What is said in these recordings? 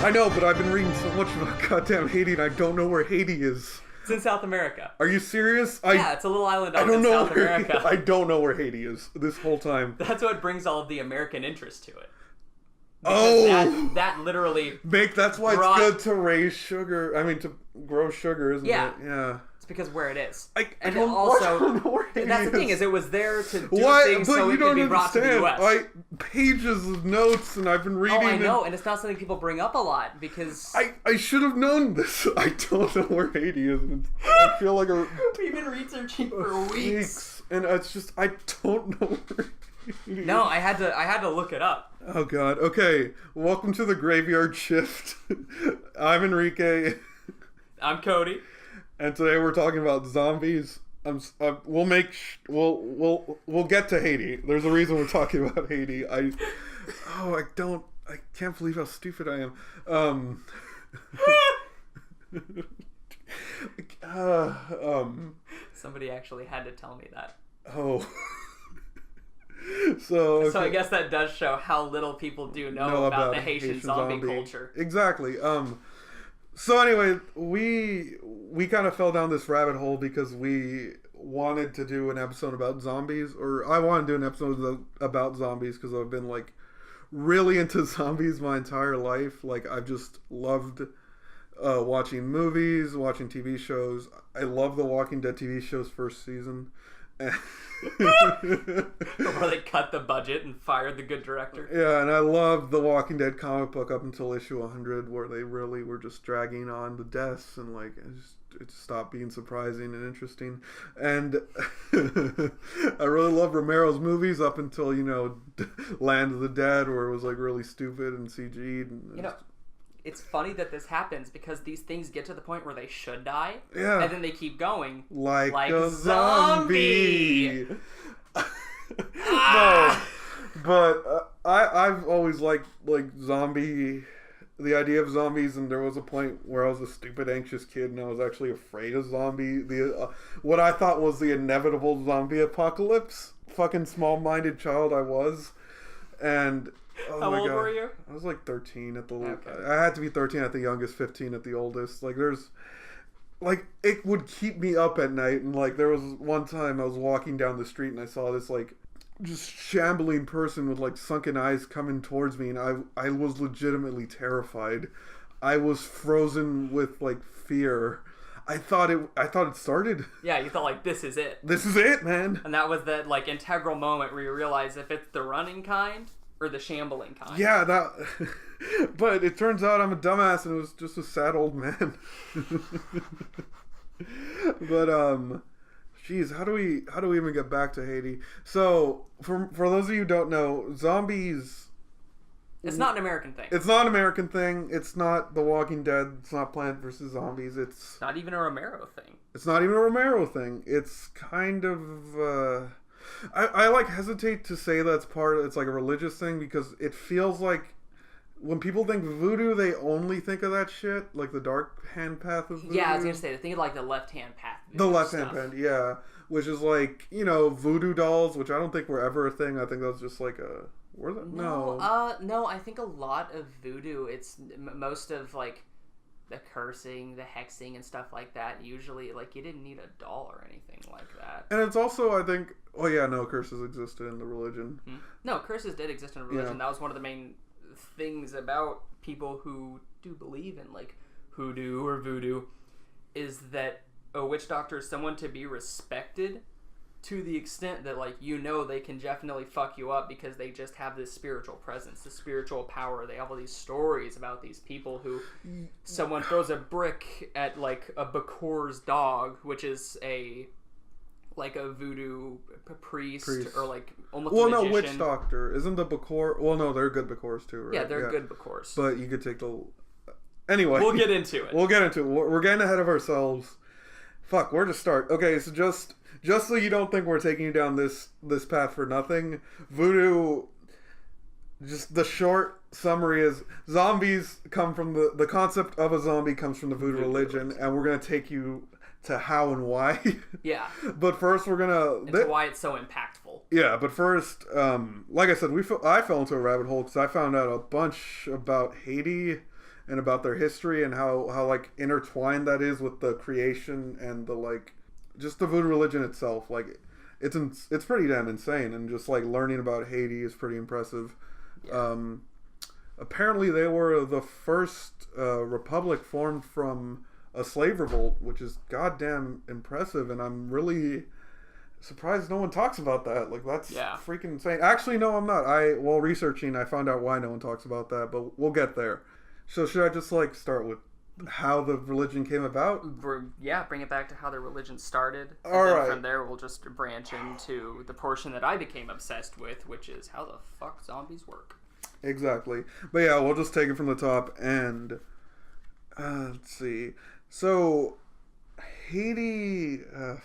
I know, but I've been reading so much about goddamn Haiti, and I don't know where Haiti is. It's in South America. Are you serious? Yeah, it's a little island off in South America. I don't know where Haiti is this whole time. That's what brings all of the American interest to it. Because that literally that's why it's good to raise sugar. I mean, to grow sugar, isn't it? Yeah. It's because where it is. That's the thing is, it was there to do things so it could be brought to the U.S. Pages of notes, and I've been reading. Oh, I know, and it's not something people bring up a lot because I should have known this. I don't know where Haiti is. I feel like we've been researching for weeks, and it's just I don't know where. No, I had to look it up. Oh God. Okay. Welcome to the Graveyard Shift. I'm Enrique. I'm Cody. And today we're talking about zombies. We'll get to Haiti. There's a reason we're talking about Haiti. I can't believe how stupid I am. Somebody actually had to tell me that. Oh. So I guess that does show how little people do know about the Haitian zombie culture. Exactly. So anyway, we kind of fell down this rabbit hole because we wanted to do an episode about zombies, or I wanted to do an episode about zombies because I've been like really into zombies my entire life. Like I've just loved watching movies, watching TV shows. I love the Walking Dead TV show's first season. Where they cut the budget and fired the good director. Yeah, and I loved the Walking Dead comic book up until issue 100, where they really were just dragging on the deaths, and like it stopped being surprising and interesting. And I really loved Romero's movies up until Land of the Dead, where it was like really stupid and CG'd. And it's funny that this happens because these things get to the point where they should die, yeah, and then they keep going like a zombie. No, but I've always liked the idea of zombies, and there was a point where I was a stupid, anxious kid, and I was actually afraid of what I thought was the inevitable zombie apocalypse. Fucking small-minded child I was, and. Oh How old were you? I was like 13 at the. Okay. I had to be 13 at the youngest, 15 at the oldest. It would keep me up at night, and there was one time I was walking down the street and I saw this just shambling person with sunken eyes coming towards me, and I was legitimately terrified. I was frozen with fear. I thought it started. Yeah, you thought this is it. This is it, man. And that was that integral moment where you realize if it's the running kind or the shambling kind. Yeah, but it turns out I'm a dumbass and it was just a sad old man. But geez, how do we even get back to Haiti? So for those of you who don't know, zombies. It's not an American thing. It's not an American thing. It's not The Walking Dead. It's not Plant vs. Zombies. It's not even a Romero thing. It's not even a Romero thing. It's kind of. I hesitate to say it's like a religious thing, because it feels like when people think voodoo, they only think of that shit, like the dark hand path of voodoo. Yeah, I was gonna say, they think of the left hand path. The left hand path, yeah, which is voodoo dolls, which I don't think were ever a thing. I think that's just no, I think a lot of voodoo, it's most of the cursing, the hexing, and stuff like that. Usually, you didn't need a doll or anything like that. And it's also, I think, curses existed in the religion. Hmm? No, curses did exist in religion. Yeah. That was one of the main things about people who do believe in hoodoo or voodoo, is that a witch doctor is someone to be respected to the extent that they can definitely fuck you up because they just have this spiritual presence, this spiritual power. They have all these stories about these people who someone throws a brick at a Bakor's dog, which is a voodoo priest. Or almost a magician. Witch doctor isn't the Bakor. Well, no, they're good Bakors too, right? Yeah, they're good Bakors. But you could take the. Anyway, we'll get into it. We're getting ahead of ourselves. Fuck, where to start? Okay, so just so you don't think we're taking you down this path for nothing, voodoo. Just the short summary is zombies come from the concept of a zombie comes from the voodoo religion, and we're gonna take you to how and why. Yeah. But first we're gonna... Into why it's so impactful. Yeah, but first, like I said, I fell into a rabbit hole because I found out a bunch about Haiti and about their history and how like intertwined that is with the creation and the like just the voodoo religion itself. Like it's pretty damn insane, and just like learning about Haiti is pretty impressive. Yeah. Apparently they were the first republic formed from a slave revolt, which is goddamn impressive, and I'm really surprised no one talks about that. Like, that's freaking insane. Actually, no, I'm not. While researching, I found out why no one talks about that, but we'll get there. So should I just like start with how the religion came about? Bring it back to how the religion started. All right. From there, we'll just branch into the portion that I became obsessed with, which is how the fuck zombies work. Exactly. But yeah, we'll just take it from the top and let's see. So Haiti,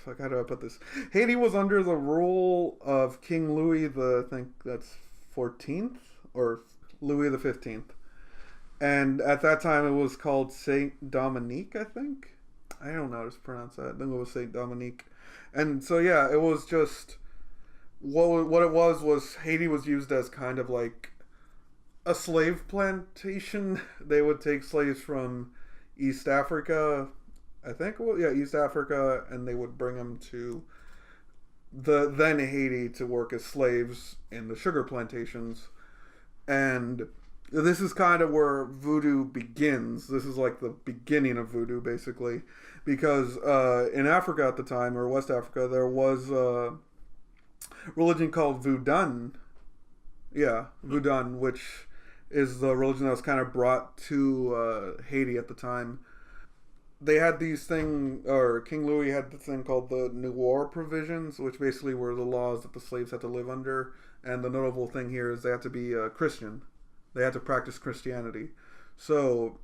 fuck, how do I put this? Haiti was under the rule of King Louis I think that's 14th or Louis the 15th. And at that time it was called Saint Dominique, I think. I don't know how to pronounce that. I think it was Saint Dominique. And so yeah, it was just what it was Haiti was used as kind of like a slave plantation. They would take slaves from East Africa, I think. Well, yeah, East Africa, and they would bring them to the then Haiti to work as slaves in the sugar plantations. And this is kind of where voodoo begins. This is like the beginning of voodoo, basically, because in Africa at the time, or West Africa, there was a religion called Voodoo. Yeah, Voodoo, which is the religion that was kind of brought to Haiti at the time. They had these King Louis had the thing called the Noir provisions, which basically were the laws that the slaves had to live under. And the notable thing here is they had to be Christian. They had to practice Christianity. So,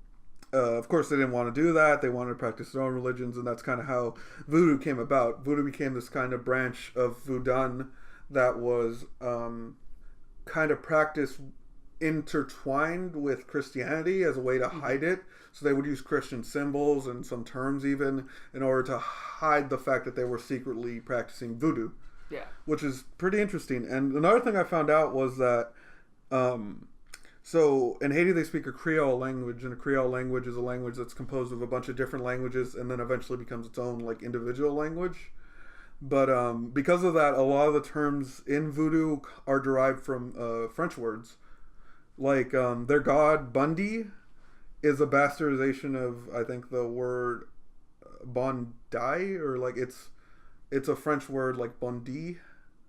of course, they didn't want to do that. They wanted to practice their own religions, and that's kind of how voodoo came about. Voodoo became this kind of branch of voodoo that was kind of practiced intertwined with Christianity as a way to hide it. So they would use Christian symbols and some terms even in order to hide the fact that they were secretly practicing voodoo. Yeah. Which is pretty interesting. And another thing I found out was that so in Haiti they speak a Creole language, and a Creole language is a language that's composed of a bunch of different languages and then eventually becomes its own like individual language. But because of that, a lot of the terms in voodoo are derived from French words. Like their god Bundy is a bastardization of, I think, the word Bondi, or like it's a French word like Bondi.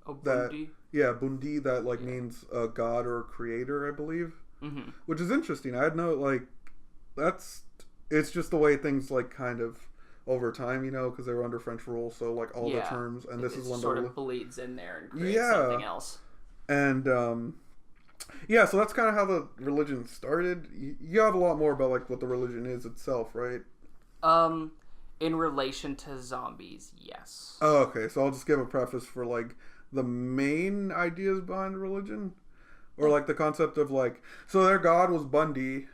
Oh, Bundy? Bundi, that like means a god or a creator, I believe. Mm-hmm. Which is interesting. I had no it's just the way things like kind of over time, you know, because they were under French rule, so like all the terms, and this is one sort of bleeds in there and creates something else. And so that's kind of how the religion started. You have a lot more about like what the religion is itself, right? In relation to zombies, yes. Oh, okay. So I'll just give a preface for like the main ideas behind the religion, or like the concept of like, so their god was Bundy,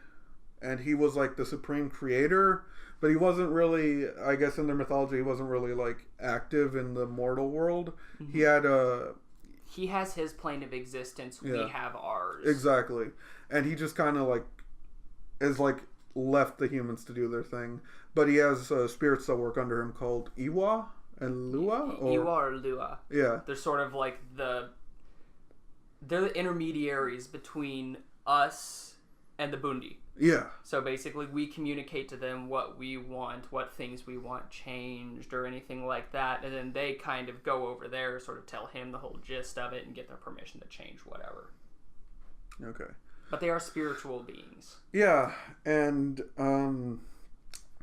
and he was like the supreme creator, but he wasn't really, I guess in their mythology, he wasn't really like active in the mortal world. Mm-hmm. He has his plane of existence. We have ours. Exactly. And he just kind of like is like left the humans to do their thing. But he has spirits that work under him called Iwa and Lua. Iwa or Lua. Yeah. They're sort of like they're the intermediaries between us and the Bundi. Yeah. So basically we communicate to them what we want, what things we want changed or anything like that, and then they kind of go over there, sort of tell him the whole gist of it and get their permission to change whatever. Okay. But they are spiritual beings. Yeah, and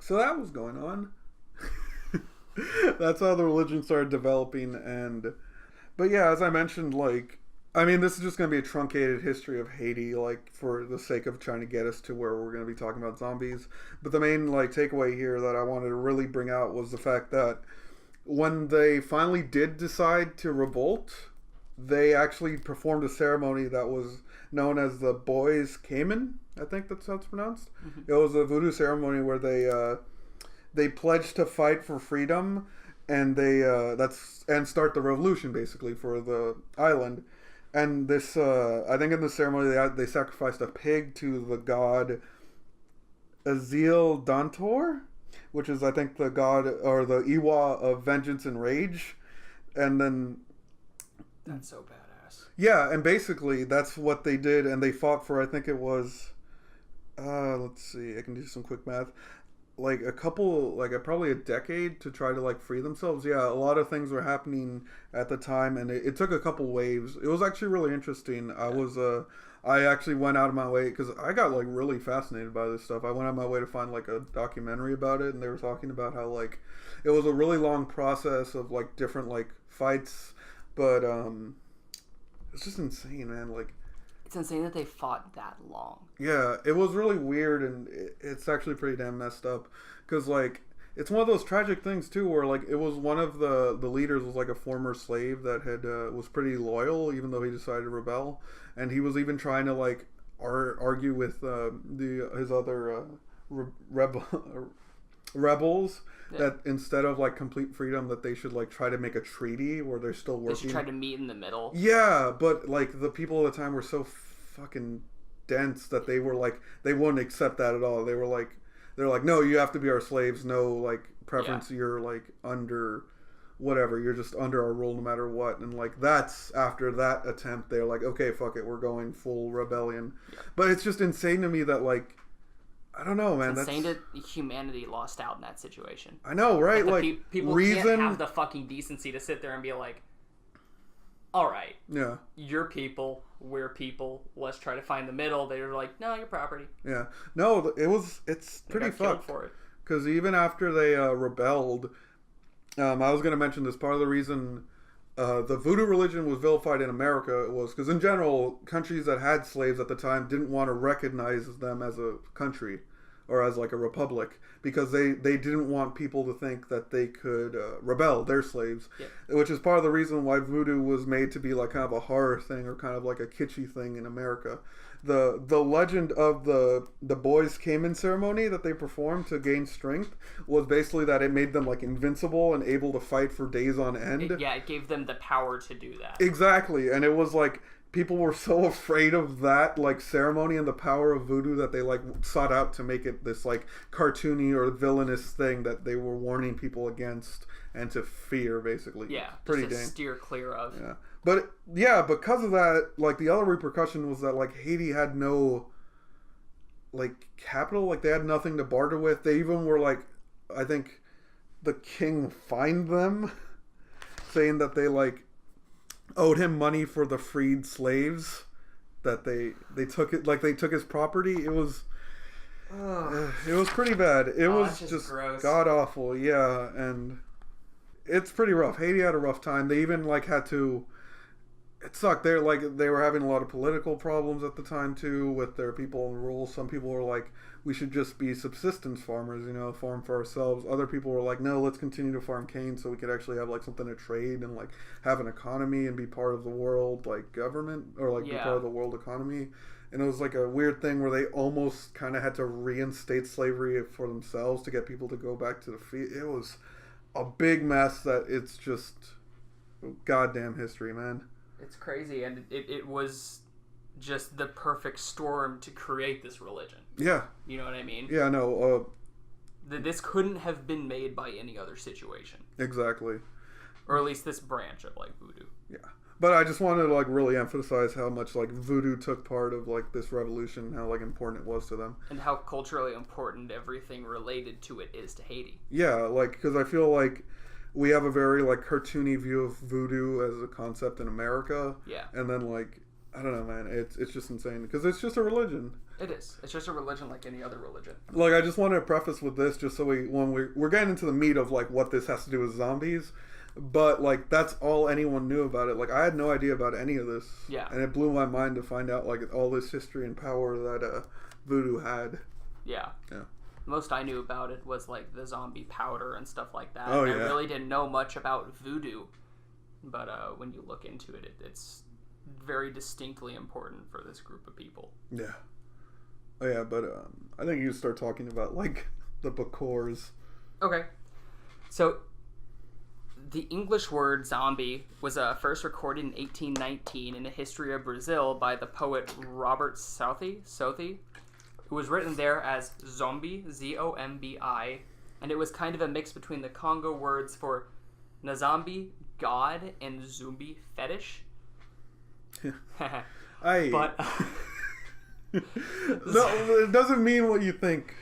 so that was going on. That's how the religion started developing, but yeah, as I mentioned, like, I mean, this is just going to be a truncated history of Haiti, like, for the sake of trying to get us to where we're going to be talking about zombies. But the main, like, takeaway here that I wanted to really bring out was the fact that when they finally did decide to revolt, they actually performed a ceremony that was known as the Boys Cayman. I think that's how it's pronounced. Mm-hmm. It was a voodoo ceremony where they pledged to fight for freedom, and and start the revolution, basically, for the island. And this, I think in the ceremony, they sacrificed a pig to the god Azil Dantor, which is, I think, the god or the Iwa of vengeance and rage. And then... That's so badass. Yeah, and basically that's what they did, and they fought for, I think it was... let's see, I can do some quick math. Like probably a decade to try to like free themselves. Yeah, a lot of things were happening at the time, and it took a couple waves. It was actually really interesting. I actually went out of my way because I got like really fascinated by this stuff. I went out of my way to find like a documentary about it, and they were talking about how like it was a really long process of like different like fights, but it's just insane, man. Like, it's insane that they fought that long. Yeah, it was really weird, and it's actually pretty damn messed up. Because, like, it's one of those tragic things, too, where, like, it was one of the leaders was, like, a former slave that had was pretty loyal, even though he decided to rebel. And he was even trying to, like, argue with his other rebels that instead of, like, complete freedom, that they should, like, try to make a treaty where they're still working. They should try to meet in the middle. Yeah, but, like, the people at the time were so fucking dense that they were like, they wouldn't accept that at all. They're like, no, you have to be our slaves, no like preference. Yeah. You're like under whatever, you're just under our rule no matter what. And like that's after that attempt they're like, okay, fuck it, we're going full rebellion. Yeah. But it's just insane to me that like, I don't know, man. It's insane that humanity lost out in that situation. I know, right? Like people can't have the fucking decency to sit there and be like, all right, yeah, you're people, we're people, let's try to find the middle. They were like, no, you're property. Yeah, no, it's pretty fucked for it. Because even after they rebelled, I was going to mention this. Part of the reason the voodoo religion was vilified in America was because in general, countries that had slaves at the time didn't want to recognize them as a country or as like a republic, because they didn't want people to think that they could rebel, their slaves. Yeah. Which is part of the reason why voodoo was made to be like kind of a horror thing or kind of like a kitschy thing in America. The legend of the boys came in ceremony that they performed to gain strength was basically that it made them like invincible and able to fight for days on end. It gave them the power to do that. Exactly. And it was like people were so afraid of that like ceremony and the power of voodoo that they like sought out to make it this like cartoony or villainous thing that they were warning people against and to fear, basically. Yeah, pretty just to steer clear of. Yeah, but yeah, because of that, like the other repercussion was that like Haiti had no like capital, like they had nothing to barter with. They even were like, I think the king fined them, saying that they like owed him money for the freed slaves, that they took it, like they took his property. It was pretty bad. It was just god awful. Yeah, and it's pretty rough. Haiti had a rough time. They even like had to. It sucked. They were having a lot of political problems at the time too with their people and rules. Some people were like, we should just be subsistence farmers, farm for ourselves. Other people were like, no, let's continue to farm cane so we could actually have like something to trade and like have an economy and be part of the world like government or like be part of the world economy. And it was like a weird thing where they almost kind of had to reinstate slavery for themselves to get people to go back to the field. It was a big mess that it's just goddamn history, man. It's crazy, and it was just the perfect storm to create this religion. Yeah. You know what I mean? Yeah, no. This couldn't have been made by any other situation. Exactly. Or at least this branch of, like, voodoo. Yeah. But I just wanted to, like, really emphasize how much, like, voodoo took part of, like, this revolution and how, like, important it was to them. And how culturally important everything related to it is to Haiti. Yeah, like, because I feel like we have a very, like, cartoony view of voodoo as a concept in America. Yeah. And then, like, I don't know, man. It's just insane. Because it's just a religion. It is. It's just a religion like any other religion. Like, I just want to preface with this just so we're getting into the meat of, like, what this has to do with zombies. But, like, that's all anyone knew about it. Like, I had no idea about any of this. Yeah. And it blew my mind to find out, like, all this history and power that voodoo had. Yeah. Yeah. Most I knew about it was, like, the zombie powder and stuff like that. Oh, and yeah. I really didn't know much about voodoo. But when you look into it, it's very distinctly important for this group of people. Yeah. Oh, yeah, but I think you start talking about, like, the Bakors. Okay. So, the English word zombie was first recorded in 1819 in the history of Brazil by the poet Robert Southey, who was written there as zombie, Z-O-M-B-I, and it was kind of a mix between the Congo words for Nzambi, God, and Zumbi, fetish. But no, it doesn't mean what you think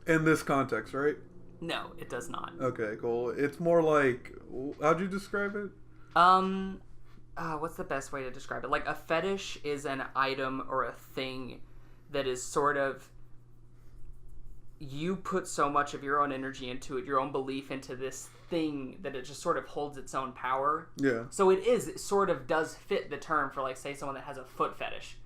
in this context, right? No, it does not. Okay, cool. It's more like, how'd you describe it? What's the best way to describe it? Like, a fetish is an item or a thing that is sort of, you put so much of your own energy into it, your own belief into this thing, that it just sort of holds its own power. Yeah. So it sort of does fit the term for, like, say someone that has a foot fetish.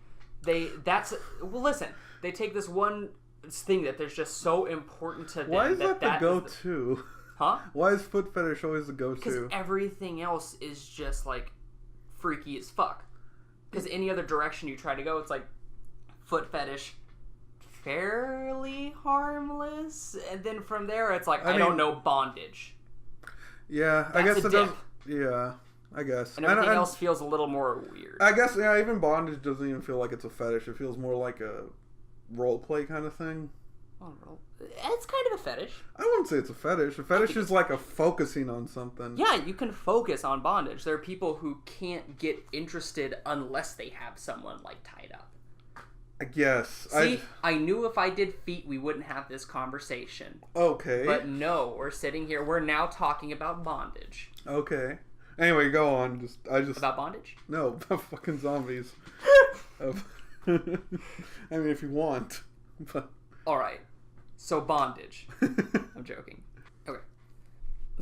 Listen, they take this one thing that there's just so important to them. Why is that the go-to? Huh? Why is foot fetish always the go-to? Because everything else is just, like, freaky as fuck. Because any other direction you try to go, it's like, foot fetish, fairly harmless, and then from there it's like, I don't know, bondage. Yeah, I guess it does. Yeah, I guess. And everything else feels a little more weird. I guess, yeah, even bondage doesn't even feel like it's a fetish. It feels more like a role play kind of thing. It's kind of a fetish. I wouldn't say it's a fetish. A fetish is like a focusing on something. Yeah, you can focus on bondage. There are people who can't get interested unless they have someone, like, tied up. I guess. See, I knew if I did feet, we wouldn't have this conversation. Okay. But no, we're sitting here. We're now talking about bondage. Okay. Anyway, go on. About bondage? No, about fucking zombies. I mean, if you want. But... All right. So bondage. I'm joking. Okay.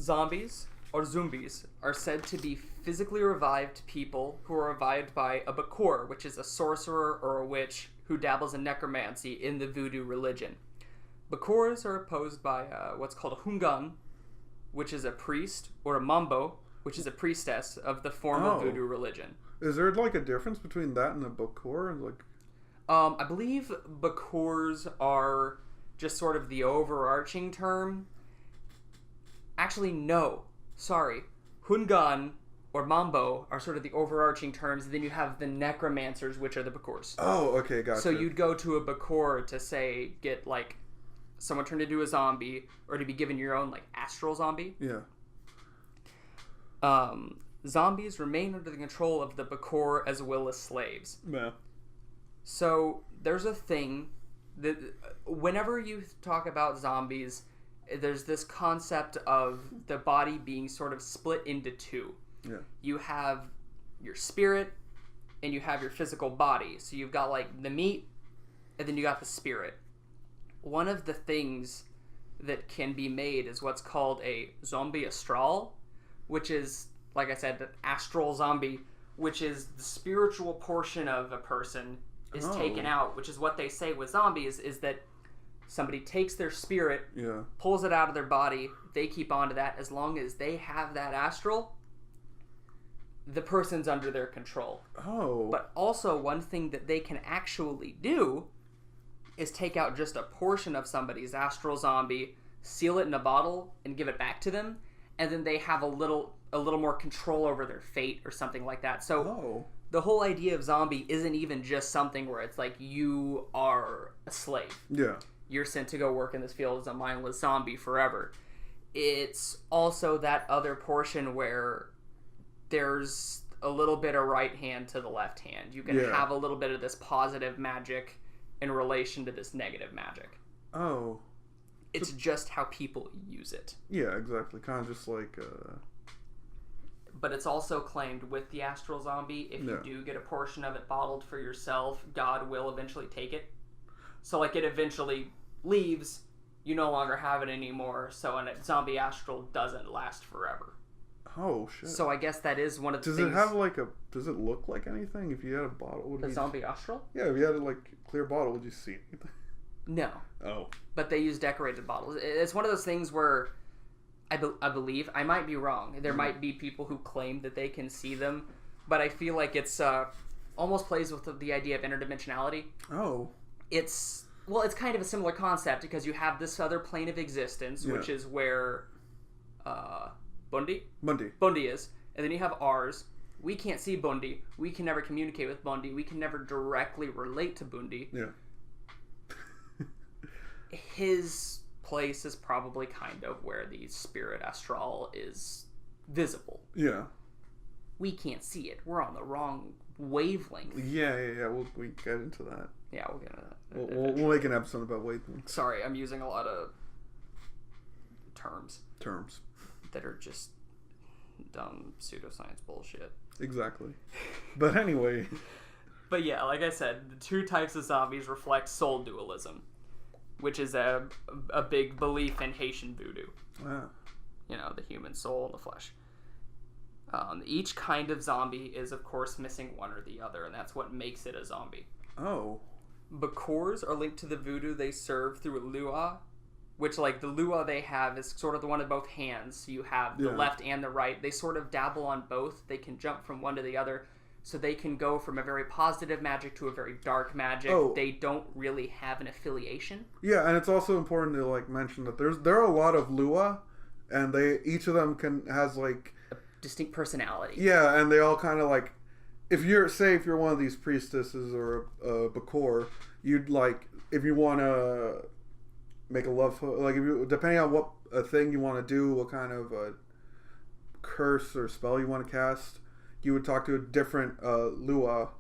Zombies, or zombies, are said to be physically revived people who are revived by a bakor, which is a sorcerer or a witch who dabbles in necromancy in the voodoo religion. Bakors are opposed by what's called a hungan, which is a priest, or a mambo, which is a priestess of the form of voodoo religion. Is there, like, a difference between that and a bakor? Like, I believe bakors are just sort of the overarching term. Actually, no. Sorry. Hungan or mambo are sort of the overarching terms. And then you have the necromancers, which are the bakors. Oh, okay, gotcha. So you'd go to a bakor to, say, get, like, someone turned into a zombie, or to be given your own, like, astral zombie. Yeah. Zombies remain under the control of the bakor as well as slaves. Yeah. So there's a thing that whenever you talk about zombies, there's this concept of the body being sort of split into two. Yeah. You have your spirit and you have your physical body. So you've got, like, the meat and then you got the spirit. One of the things that can be made is what's called a zombie astral, which is, like I said, the astral zombie, which is the spiritual portion of a person is taken out, which is what they say with zombies, is that somebody takes their spirit, pulls it out of their body, they keep on to that. As long as they have that astral, the person's under their control. Oh. But also, one thing that they can actually do is take out just a portion of somebody's astral zombie, seal it in a bottle, and give it back to them, and then they have a little more control over their fate or something like that. So the whole idea of zombie isn't even just something where it's like you are a slave. Yeah. You're sent to go work in this field as a mindless zombie forever. It's also that other portion where there's a little bit of right hand to the left hand. You can have a little bit of this positive magic in relation to this negative magic. Oh. It's just how people use it. Yeah, exactly. Kind of just like... But it's also claimed with the astral zombie, if you do get a portion of it bottled for yourself, God will eventually take it. So, like, it eventually leaves, you no longer have it anymore, so a zombie astral doesn't last forever. Oh, shit. So I guess that is one of the things... Does it have, like, does it look like anything? If you had a bottle... The zombie astral? Yeah, if you had a, like, clear bottle, would you see anything? No. Oh. But they use decorated bottles. It's one of those things where... I believe, I might be wrong. There might be people who claim that they can see them, but I feel like it's almost plays with the idea of interdimensionality. Oh. It's kind of a similar concept because you have this other plane of existence, which is where Bundi is, and then you have ours. We can't see Bundi. We can never communicate with Bundi. We can never directly relate to Bundi. Yeah. his place is probably kind of where the spirit astral is visible. Yeah. We can't see it. We're on the wrong wavelength. Yeah. We get into that. Yeah, we'll get into that. We'll make an episode about wavelengths. Sorry, I'm using a lot of terms that are just dumb pseudoscience bullshit. Exactly. But anyway. But yeah, like I said, the two types of zombies reflect soul dualism, which is a big belief in Haitian voodoo. Wow. You know, the human soul and the flesh. Each kind of zombie is, of course, missing one or the other, and that's what makes it a zombie. Oh. Bakors are linked to the voodoo they serve through a lua, which, like, the lua they have is sort of the one in both hands. So you have the left and the right. They sort of dabble on both. They can jump from one to the other. So they can go from a very positive magic to a very dark magic. Oh. They don't really have an affiliation. Yeah, and it's also important to, like, mention that there are a lot of lua, and each of them has, like... A distinct personality. Yeah, and they all kind of, like... If you're one of these priestesses or a Bakor, you'd, like... If you want to make a love... Like, depending on what a thing you want to do, what kind of a curse or spell you want to cast... You would talk to a different lua,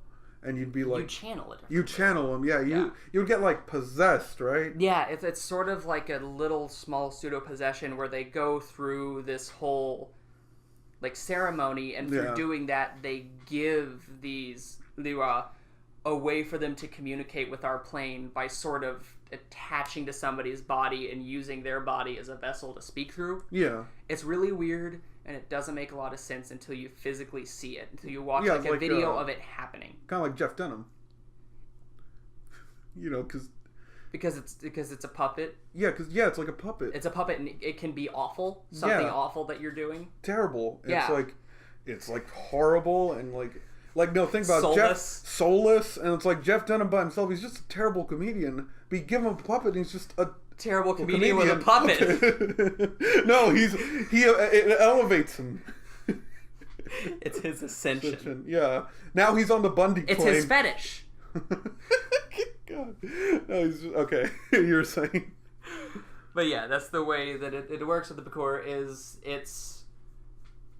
and you'd be like... You channel it. You channel them, yeah. You would get, like, possessed, right? Yeah, it's sort of like a little small pseudo-possession where they go through this whole, like, ceremony, and through doing that, they give these lua a way for them to communicate with our plane by sort of attaching to somebody's body and using their body as a vessel to speak through. Yeah. It's really weird. And it doesn't make a lot of sense until you physically see it, until you watch like a video of it happening. Kind of like Jeff Dunham. You know, because it's a puppet. Yeah, it's like a puppet. It's a puppet, and it can be awful. Something awful that you're doing. Terrible. Yeah. It's like horrible and like no, think about soulless. Jeff soulless, and it's like Jeff Dunham by himself. He's just a terrible comedian. But you give him a puppet, and he's just a terrible comedian with a puppet. No, it elevates him. It's his ascension. Yeah. Now he's on the Bundy claim. It's his fetish. God. No, he's okay. You were saying. But yeah, that's the way that it works with the Bakor. It's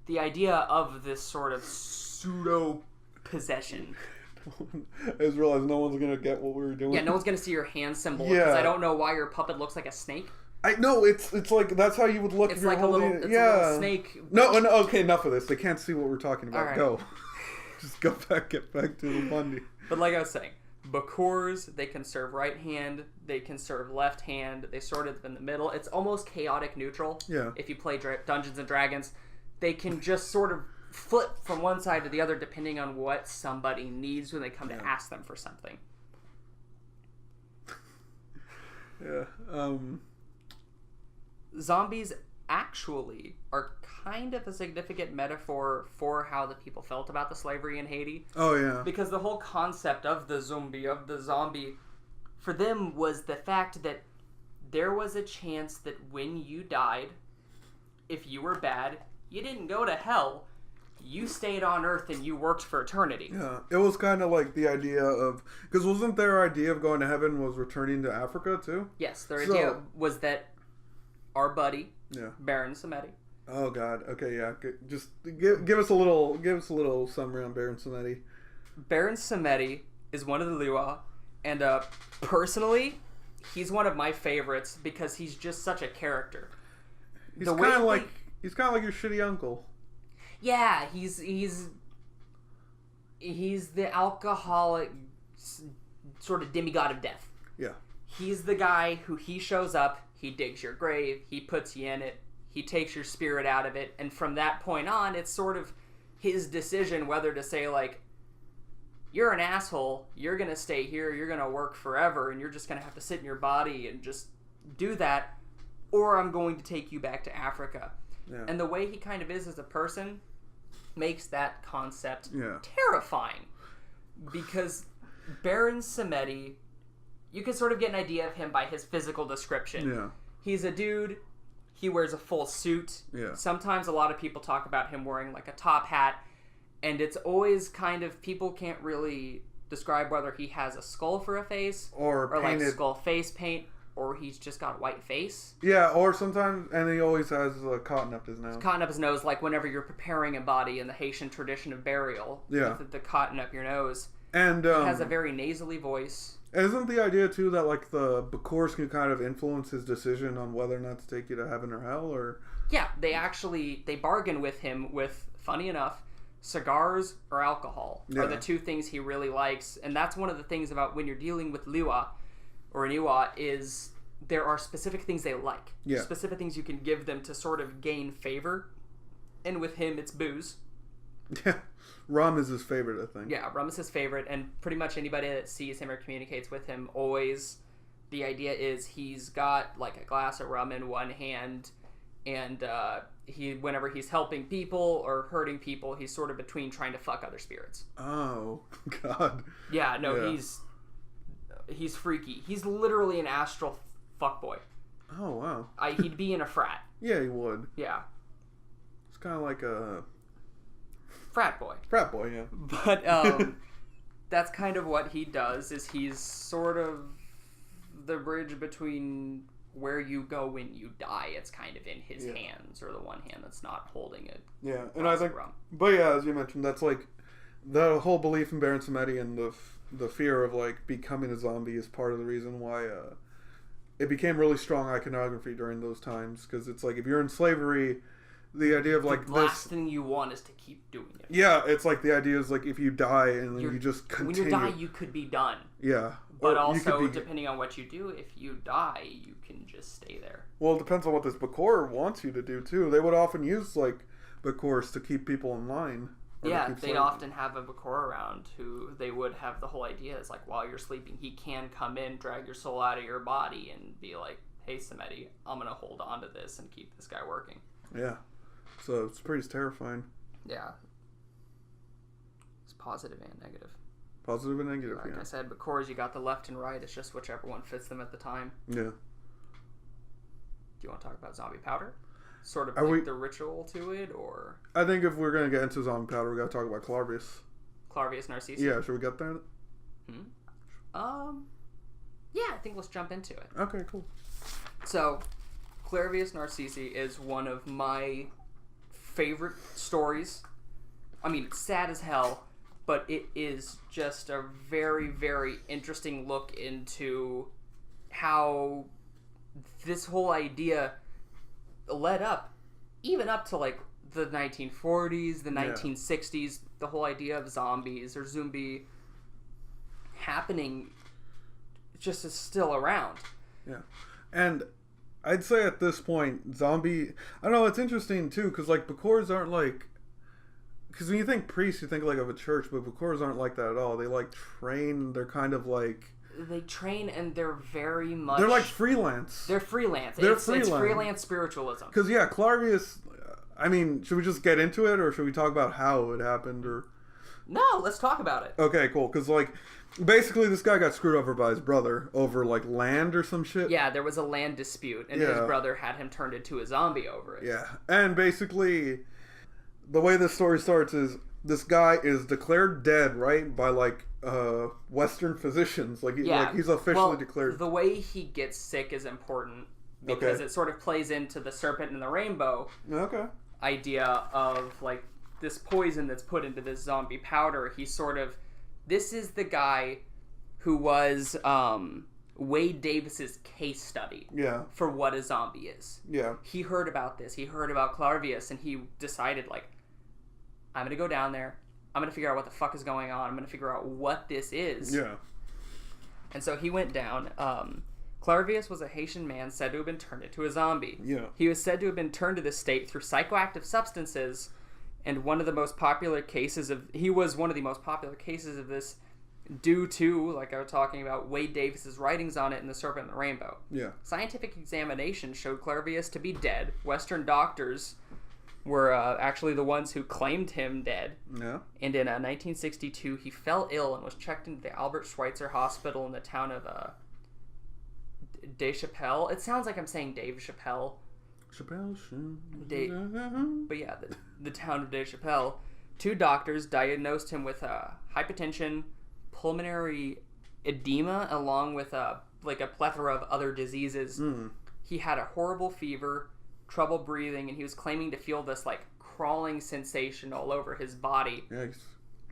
the idea of this sort of pseudo possession. I just realized no one's gonna get what we were doing. Yeah, no one's gonna see your hand symbol because I don't know why your puppet looks like a snake. I know it's like that's how you would look. It's if you're like holding a little snake. No, okay, enough of this. They can't see what we're talking about. Right. Go, just get back to the Bundy. But like I was saying, Bakors, they can serve right hand, they can serve left hand. They sort of in the middle. It's almost chaotic neutral. Yeah. If you play Dungeons and Dragons, they can just sort of flip from one side to the other depending on what somebody needs when they come to ask them for something. Yeah. Zombies actually are kind of a significant metaphor for how the people felt about the slavery in Haiti. Oh yeah. Because the whole concept of the zombie, for them was the fact that there was a chance that when you died, if you were bad, you didn't go to hell. You stayed on Earth and you worked for eternity. Yeah, it was kind of like the idea of... Because wasn't their idea of going to heaven was returning to Africa, too? Yes, their idea was that our buddy, Yeah. Baron Samedi... Oh, God. Okay, yeah. Just give us a little summary on Baron Samedi. Baron Samedi is one of the Liwa, and personally, he's one of my favorites because he's just such a character. He's kind of like your shitty uncle. Yeah, he's the alcoholic sort of demigod of death. Yeah. He's the guy who he shows up, he digs your grave, he puts you in it, he takes your spirit out of it, and from that point on, it's sort of his decision whether to say, like, you're an asshole, you're going to stay here, you're going to work forever, and you're just going to have to sit in your body and just do that, or I'm going to take you back to Africa. Yeah. And the way he kind of is as a person makes that concept Yeah. terrifying. Because Baron Samedi, you can sort of get an idea of him by his physical description. Yeah. He's a dude, he wears a full suit. Yeah. Sometimes a lot of people talk about him wearing like a top hat, and it's always kind of, people can't really describe whether he has a skull for a face, Or like painted, skull face paint, or he's just got a white face. Yeah, or sometimes, and he always has cotton up his nose. Cotton up his nose, like whenever you're preparing a body in the Haitian tradition of burial. Yeah. With the cotton up your nose. And he has a very nasally voice. Isn't the idea too that like the Bakors can kind of influence his decision on whether or not to take you to heaven or hell, or? Yeah, they bargain with him with, funny enough, cigars or alcohol are the two things he really likes, and that's one of the things about when you're dealing with Liwa or Aniwa is there are specific things they like, specific things you can give them to sort of gain favor, and with him it's booze. Yeah, rum is his favorite, I think. Yeah, rum is his favorite, and pretty much anybody that sees him or communicates with him always, the idea is he's got like a glass of rum in one hand, and whenever he's helping people or hurting people, he's sort of between trying to fuck other spirits. Oh, God. Yeah, no, he's freaky. He's literally an astral fuckboy. Oh, wow. He'd be in a frat. Yeah, he would. Yeah. It's kind of like a... Frat boy. Frat boy, yeah. But that's kind of what he does, is he's sort of the bridge between where you go when you die. It's kind of in his hands, or the one hand that's not holding it. Yeah, and I think... But yeah, as you mentioned, that's like... The whole belief in Baron Samedi and the fear of like becoming a zombie is part of the reason why it became really strong iconography during those times, because it's like if you're in slavery, the idea of like the last thing you want is to keep doing it. Yeah, it's like the idea is like if you die and then you just continue. When you die, you could be done. Yeah. But also, depending on what you do, if you die, you can just stay there. Well, it depends on what this Bakor wants you to do too. They would often use like Bakors to keep people in line. Yeah, they'd often have a Bakor around who they would have the whole idea is like while you're sleeping, he can come in, drag your soul out of your body, and be like, "Hey, Samedi, I'm gonna hold on to this and keep this guy working." Yeah, so it's pretty terrifying. Yeah, it's positive and negative. Positive and negative. Like I said, Bakors, you got the left and right. It's just whichever one fits them at the time. Yeah. Do you want to talk about zombie powder? Sort of like the ritual to it, or... I think if we're going to get into zombie powder, we got to talk about Clarvius. Clarvius Narcissi? Yeah, should we get there? Yeah, I think let's jump into it. Okay, cool. So, Clarvius Narcissi is one of my favorite stories. I mean, it's sad as hell, but it is just a very, very interesting look into how this whole idea led up, even up to like the 1940s, the 1960s, the whole idea of zombies or zombie happening just is still around. Yeah. And I'd say at this point, zombie... I don't know, it's interesting too, because like Bakors aren't like... Because when you think priests, you think like of a church, but Bakors aren't like that at all. They like train, they're kind of like... They train and they're very much... They're like freelance. They're freelance. It's freelance spiritualism. Because, yeah, Clarvius... I mean, should we just get into it, or should we talk about how it happened, or... No, let's talk about it. Okay, cool. Because, like, basically this guy got screwed over by his brother over, like, land or some shit. Yeah, there was a land dispute, and his brother had him turned into a zombie over it. Yeah, and basically, the way this story starts is this guy is declared dead, right, by, like, Western physicians. Like, he's officially declared... The way he gets sick is important, because it sort of plays into the serpent and the rainbow idea of, like, this poison that's put into this zombie powder. He's sort of... This is the guy who was Wade Davis's case study for what a zombie is. Yeah. He heard about this. He heard about Clarvius, and he decided, like, I'm going to go down there. I'm going to figure out what the fuck is going on. I'm going to figure out what this is. Yeah. And so he went down. Clarvius was a Haitian man said to have been turned into a zombie. Yeah. He was said to have been turned to this state through psychoactive substances, and one of the most popular cases of... He was one of the most popular cases of this due to, like I was talking about, Wade Davis's writings on it in The Serpent and the Rainbow. Yeah. Scientific examination showed Clarvius to be dead. Western doctors were actually the ones who claimed him dead. Yeah. And in 1962, he fell ill and was checked into the Albert Schweitzer Hospital in the town of Deschapelle. It sounds like I'm saying Dave Chappelle. But yeah, the town of Deschapelle. 2 doctors diagnosed him with hypertension, pulmonary edema, along with like a plethora of other diseases. He had a horrible fever, trouble breathing, and he was claiming to feel this like crawling sensation all over his body. Yikes.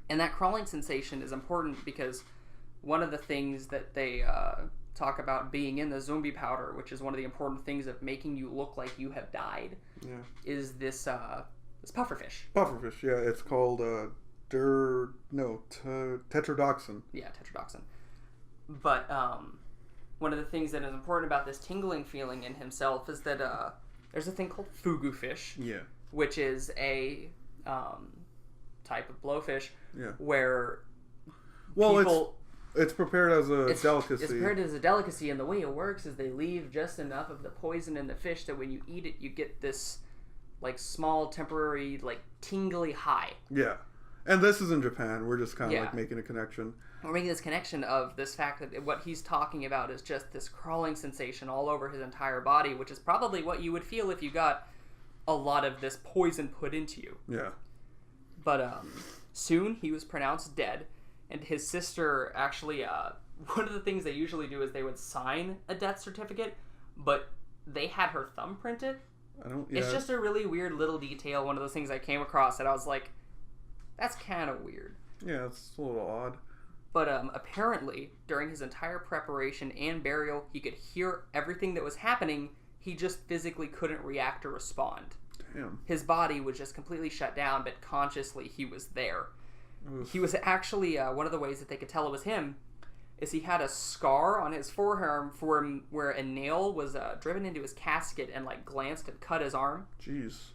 And that crawling sensation is important because one of the things that they talk about being in the zombie powder, which is one of the important things of making you look like you have died, is this pufferfish. Pufferfish, yeah. It's called tetrodotoxin. Yeah, tetrodotoxin. But one of the things that is important about this tingling feeling in himself is that there's a thing called fugu fish, which is a type of blowfish where people... It's prepared as a delicacy. It's prepared as a delicacy, and the way it works is they leave just enough of the poison in the fish that when you eat it, you get this like small, temporary, like tingly high. Yeah. And this is in Japan. We're just kind of like making a connection. We're making this connection of this fact that what he's talking about is just this crawling sensation all over his entire body, which is probably what you would feel if you got a lot of this poison put into you. Yeah. But soon he was pronounced dead. And his sister actually, one of the things they usually do is they would sign a death certificate, but they had her thumbprint it. It's just a really weird little detail, one of those things I came across that I was like, that's kind of weird. Yeah, it's a little odd. But apparently, during his entire preparation and burial, he could hear everything that was happening, he just physically couldn't react or respond. Damn. His body was just completely shut down, but consciously he was there. He was actually, one of the ways that they could tell it was him is he had a scar on his forearm where a nail was driven into his casket and like glanced and cut his arm. Jeez.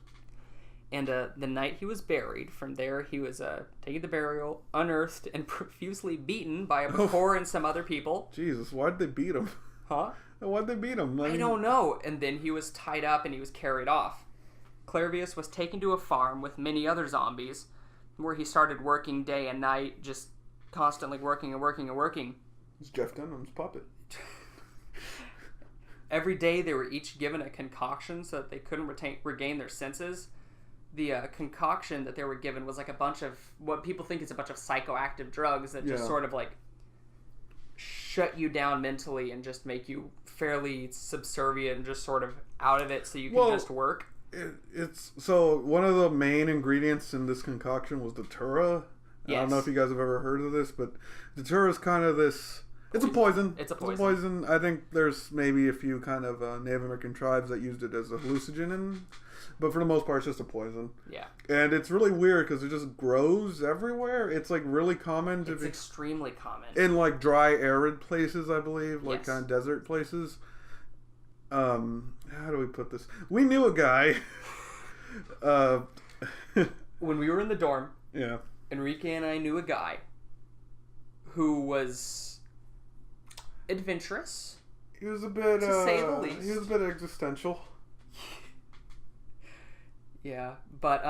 And the night he was buried, from there he was taken to burial, unearthed, and profusely beaten by a Bakor and some other people. Jesus, why'd they beat him? Huh? Why'd they beat him? I don't know. And then he was tied up and he was carried off. Clairvius was taken to a farm with many other zombies, where he started working day and night, just constantly working and working and working. It's Jeff Dunham's puppet. Every day they were each given a concoction so that they couldn't regain their senses. The concoction that they were given was like a bunch of what people think is a bunch of psychoactive drugs that just sort of like shut you down mentally and just make you fairly subservient and just sort of out of it so you can just work. It's so one of the main ingredients in this concoction was datura. Yes. I don't know if you guys have ever heard of this, but datura is kind of this. It's a poison. It's a poison. I think there's maybe a few kind of Native American tribes that used it as a hallucinogen, but for the most part, it's just a poison. Yeah. And it's really weird because it just grows everywhere. It's like really common It's extremely common in like dry, arid places, I believe, like kind of desert places. How do we put this? We knew a guy. When we were in the dorm, yeah, Enrique and I knew a guy who was adventurous. He was a bit, to say the least. He was a bit existential. Yeah, but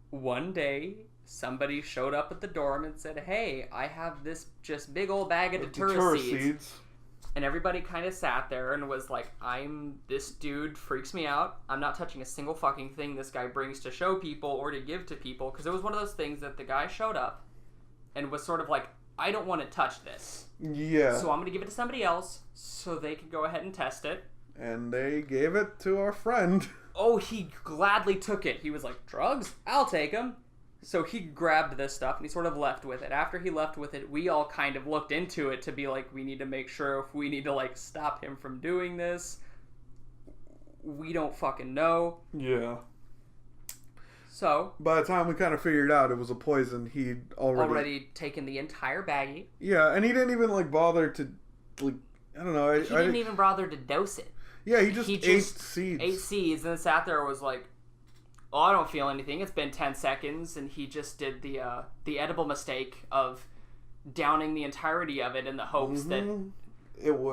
one day somebody showed up at the dorm and said, "Hey, I have this just big old bag of datura seeds." And everybody kind of sat there and was like, this dude freaks me out. I'm not touching a single fucking thing this guy brings to show people or to give to people. Because it was one of those things that the guy showed up and was sort of like, I don't want to touch this. Yeah. So I'm going to give it to somebody else so they can go ahead and test it. And they gave it to our friend. Oh, he gladly took it. He was like, drugs? I'll take them. So he grabbed this stuff and he sort of left with it. After he left with it, we all kind of looked into it to be like, we need to make sure if we need to like stop him from doing this. We don't fucking know. Yeah. So by the time we kind of figured out it was a poison, he'd already taken the entire baggie. Yeah, and he didn't even like bother to like, I don't know. He didn't even bother to dose it. Yeah, he just ate seeds. Ate seeds and then sat there and was like, oh, I don't feel anything. It's been 10 seconds. And he just did the edible mistake of downing the entirety of it in the hopes that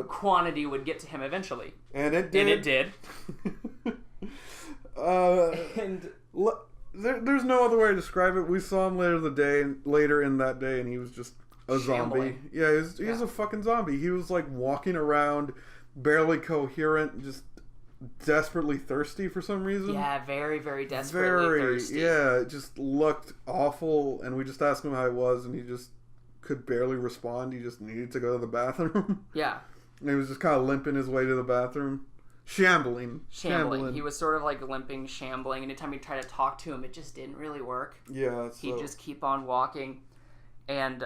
quantity would get to him eventually. And it did. And there's no other way to describe it. We saw him later in that day, and he was just a zombie. Yeah, he was a fucking zombie. He was like walking around, barely coherent, just desperately thirsty for some reason. Yeah, very, very desperately thirsty. Yeah, it just looked awful, and we just asked him how he was, and he just could barely respond. He just needed to go to the bathroom. Yeah. And he was just kind of limping his way to the bathroom. Shambling. He was sort of like limping, shambling. Anytime he tried to talk to him, it just didn't really work. Yeah. He'd just keep on walking. And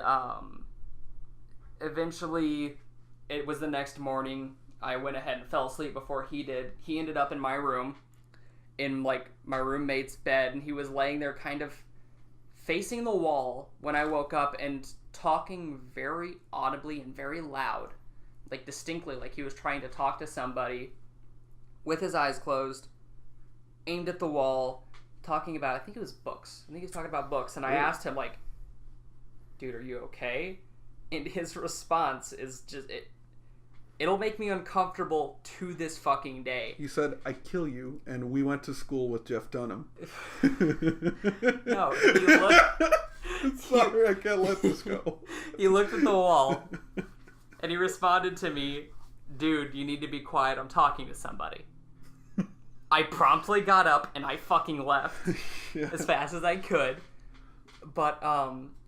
eventually, it was the next morning. I went ahead and fell asleep before he did. He ended up in my room, in like my roommate's bed, and he was laying there kind of facing the wall when I woke up and talking very audibly and very loud, like distinctly, like he was trying to talk to somebody with his eyes closed, aimed at the wall, talking about, I think it was books. I think he was talking about books, and I asked him, like, dude, are you okay? And his response is just, it'll make me uncomfortable to this fucking day. He said, I kill you, and we went to school with Jeff Dunham. No, he looked... Sorry, I can't let this go. He looked at the wall, and he responded to me, dude, you need to be quiet, I'm talking to somebody. I promptly got up, and I fucking left as fast as I could. But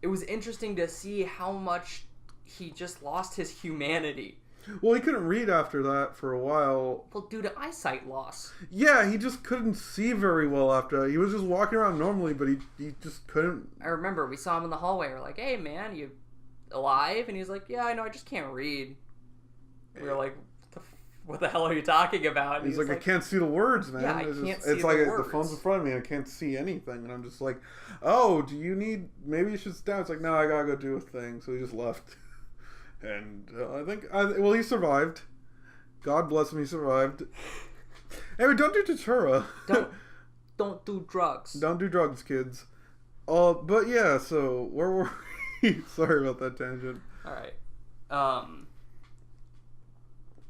it was interesting to see how much he just lost his humanity. Well, he couldn't read after that for a while. Well, due to eyesight loss. Yeah, he just couldn't see very well after that. He was just walking around normally, but he just couldn't. I remember we saw him in the hallway. We're like, hey, man, you alive? And he's like, yeah, I know, I just can't read. We were like, what the hell are you talking about? And he's like, I can't see the words, man. Yeah, I can't see the words. It's like the phone's in front of me and I can't see anything. And I'm just like, oh, do you need... Maybe you should sit down. It's like, no, I gotta go do a thing. So he just left. And I think... Well, he survived. God bless him, he survived. Anyway, don't do Datura. Don't do drugs. Don't do drugs, kids. But yeah, so where were we? Sorry about that tangent. All right.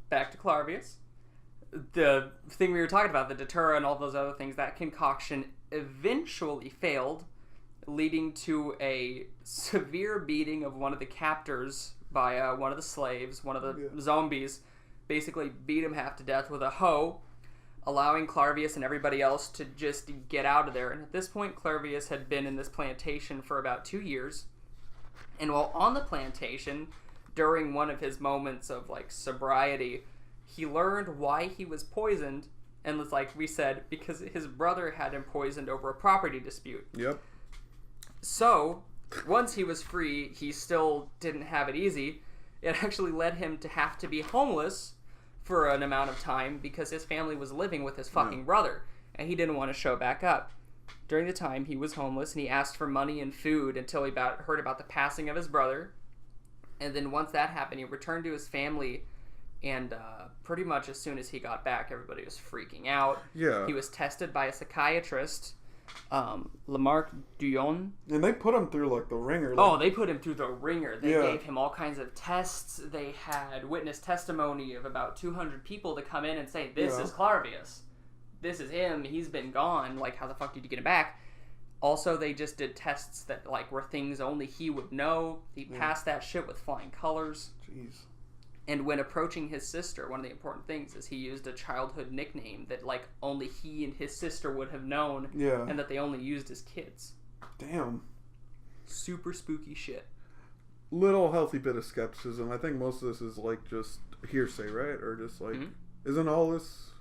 Back to Clarvius. The thing we were talking about, the Datura and all those other things, that concoction eventually failed, leading to a severe beating of one of the captors by one of the slaves, one of the zombies. Basically beat him half to death with a hoe, allowing Clarvius and everybody else to just get out of there. And at this point, Clarvius had been in this plantation for about 2 years. And while on the plantation, during one of his moments of like sobriety, he learned why he was poisoned, and was like we said, because his brother had him poisoned over a property dispute. Yep. So once he was free, he still didn't have it easy. It actually led him to have to be homeless for an amount of time because his family was living with his fucking brother, and he didn't want to show back up. During the time he was homeless, and he asked for money and food until he heard about the passing of his brother. And then once that happened, he returned to his family, and pretty much as soon as he got back, everybody was freaking out. Yeah. He was tested by a psychiatrist, Lamarck Duyon. And they put him through, like, the ringer. Like, they put him through the ringer. They gave him all kinds of tests. They had witness testimony of about 200 people to come in and say, this is Clarvius. This is him. He's been gone. Like, how the fuck did you get him back? Also, they just did tests that, like, were things only he would know. He passed that shit with flying colors. Jeez. And when approaching his sister, one of the important things is he used a childhood nickname that, like, only he and his sister would have known. Yeah. And that they only used as kids. Damn. Super spooky shit. Little healthy bit of skepticism. I think most of this is, like, just hearsay, right? Or just, like, isn't all this...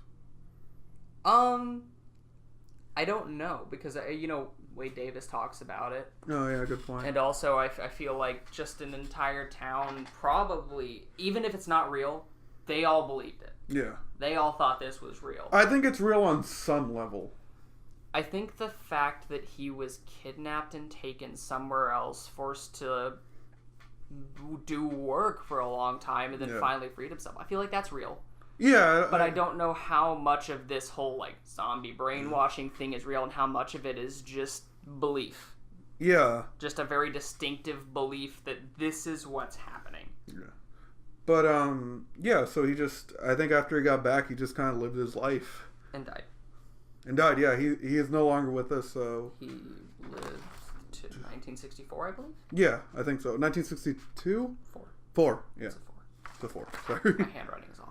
I don't know, because, Wade Davis talks about it. Oh, yeah, good point. And also, I feel like just an entire town probably, even if it's not real, they all believed it. Yeah. They all thought this was real. I think it's real on some level. I think the fact that he was kidnapped and taken somewhere else, forced to do work for a long time, and then finally freed himself, I feel like that's real. Yeah. But I don't know how much of this whole, like, zombie brainwashing thing is real and how much of it is just belief. Yeah. Just a very distinctive belief that this is what's happening. Yeah. But, so he just, I think after he got back, he just kind of lived his life. And died. Yeah. He is no longer with us, so. He lived to 1964, I believe? Yeah, I think so. 1962? 4. Yeah. It's a 4. It's a 4. Sorry. My handwriting is awful.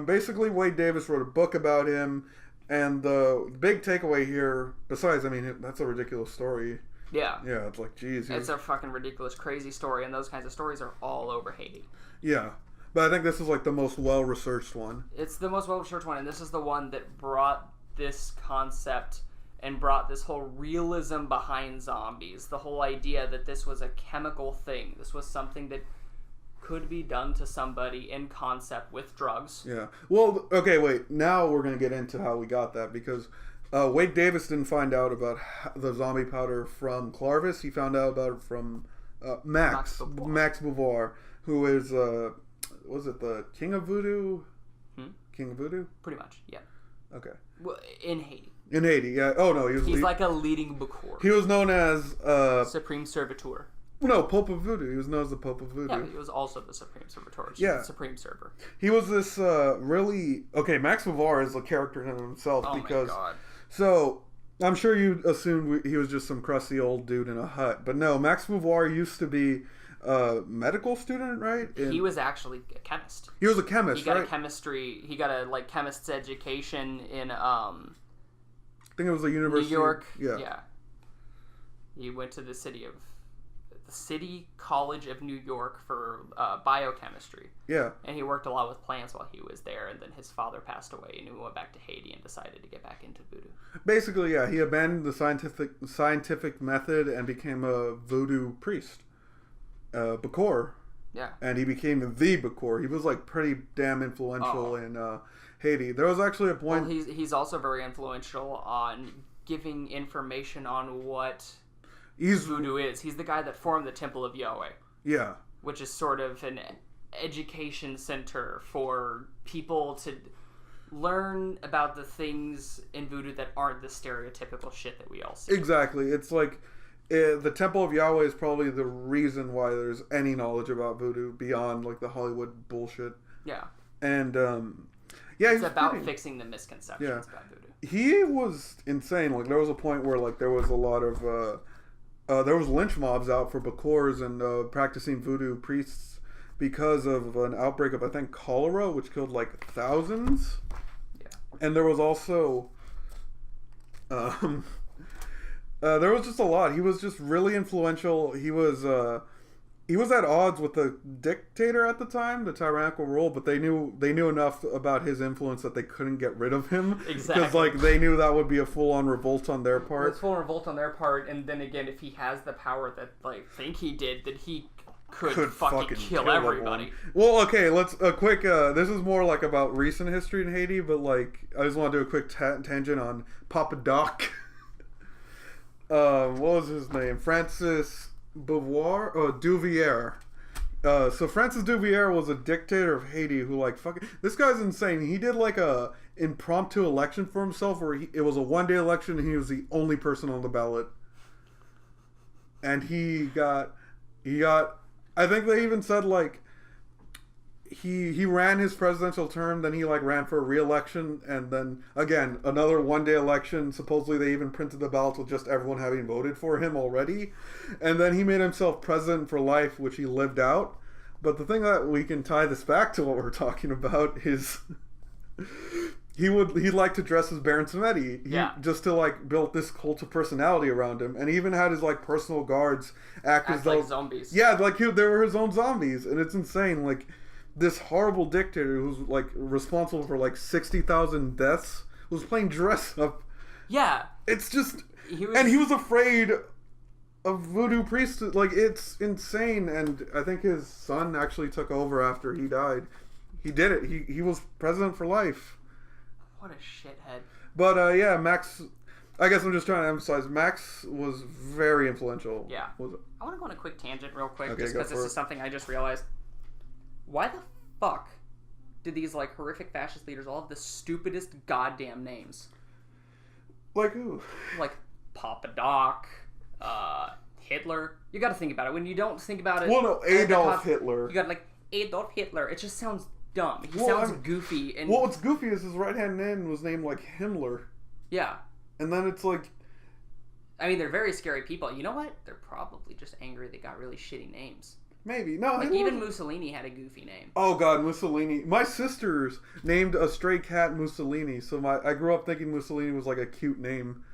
Basically, Wade Davis wrote a book about him, and the big takeaway here, besides, I mean, that's a ridiculous story. Yeah. Yeah, it's like, geez. It's a fucking ridiculous, crazy story, and those kinds of stories are all over Haiti. Yeah. But I think this is like the most well-researched one. It's the most well-researched one, and this is the one that brought this concept and brought this whole realism behind zombies. The whole idea that this was a chemical thing. This was something that could be done to somebody in concept with drugs. Yeah. Well, okay, wait. Now we're going to get into how we got that, because Wade Davis didn't find out about the zombie powder from Clarvis. He found out about it from Max Beauvoir, who is, was it the King of Voodoo? King of Voodoo? Pretty much, yeah. Okay. Well, in Haiti. In Haiti, yeah. Oh, no. He's like a leading Bacor. He was known as... Supreme Servitor. No, Pope of Voodoo. He was known as the Pope of Voodoo. Yeah, he was also the Supreme Servitor. Yeah. Supreme Server. He was this really... Okay, Max Beauvoir is a character in himself because... Oh my god. So, I'm sure you assumed he was just some crusty old dude in a hut. But no, Max Beauvoir used to be a medical student, right? He was actually a chemist. He was a chemist, He got right? a chemistry... He got a, like, chemist's education in, I think it was the University... New York. Yeah. He went to the City College of New York for biochemistry. Yeah. And he worked a lot with plants while he was there, and then his father passed away, and he went back to Haiti and decided to get back into voodoo. Basically, yeah, he abandoned the scientific method and became a voodoo priest. Bacor. Yeah. And he became the Bacor. He was, like, pretty damn influential in Haiti. There was actually a point... Well, he's also very influential on giving information on what... voodoo is. He's the guy that formed the Temple of Yahweh. Yeah. Which is sort of an education center for people to learn about the things in voodoo that aren't the stereotypical shit that we all see. Exactly. It's like the Temple of Yahweh is probably the reason why there's any knowledge about voodoo beyond like the Hollywood bullshit. Yeah. And yeah, it's about fixing the misconceptions about voodoo. He was insane. Like there was a point where like there was a lot of there was lynch mobs out for Bacors and practicing voodoo priests because of an outbreak of, I think, cholera, which killed like thousands. Yeah. And there was also, there was just a lot. He was just really influential. He was at odds with the dictator at the time, the tyrannical rule, but they knew enough about his influence that they couldn't get rid of him. Exactly. Because like they knew that would be a full-on revolt on their part. It's full-on revolt on their part, and then again, if he has the power that like think he did, that he could fucking kill everybody. Everyone. Well, okay, let's a quick. This is more like about recent history in Haiti, but like I just want to do a quick tangent on Papa Doc. What was his name? Francis Beauvoir or Duvier. So Francis Duvier was a dictator of Haiti who like fucking this guy's insane. He did like a impromptu election for himself where it was a one-day election and he was the only person on the ballot. And he got I think they even said like he ran his presidential term, then he like ran for a re-election, and then again another one-day election. Supposedly they even printed the ballots with just everyone having voted for him already, and then he made himself president for life, which he lived out. But the thing that we can tie this back to what we're talking about is he liked to dress as Baron Samedi, just to like build this cult of personality around him, and he even had his like personal guards act as though like zombies. Yeah, like they were his own zombies, and it's insane. Like this horrible dictator who's like responsible for like 60,000 deaths was playing dress up. Yeah, it's just he was afraid of voodoo priests. Like it's insane, and I think his son actually took over after he died. He did it. He was president for life. What a shithead. But yeah, Max. I guess I'm just trying to emphasize Max was very influential. Yeah. I want to go on a quick tangent real quick, just because this is something I just realized. Why the fuck did these like horrific fascist leaders all have the stupidest goddamn names? Like who? Like Papa Doc, Hitler. You got to think about it. When you don't think about it, well, no, Adolf Hitler. You got like Adolf Hitler. It just sounds dumb. He sounds goofy. And what's goofy is his right hand man was named like Himmler. Yeah. And then it's like, I mean, they're very scary people. You know what? They're probably just angry they got really shitty names. Maybe. No, like even Mussolini had a goofy name. Oh god, Mussolini. My sisters named a stray cat Mussolini, so I grew up thinking Mussolini was like a cute name.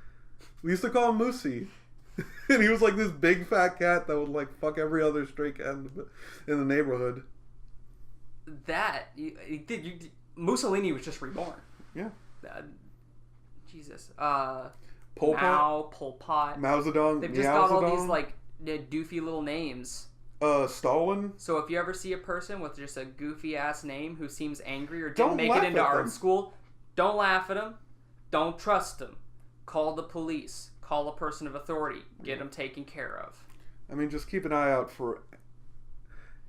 We used to call him Moosey. And he was like this big fat cat that would like fuck every other stray cat in the neighborhood. that Mussolini was just reborn. Yeah. Jesus. Pol Pot. Pol Pot. Mao Zedong. They've just got all these like doofy little names. Stalin. So if you ever see a person with just a goofy ass name who seems angry or didn't make it into art school, don't laugh at them. Don't trust them. Call the police. Call a person of authority. Get them taken care of. I mean, just keep an eye out for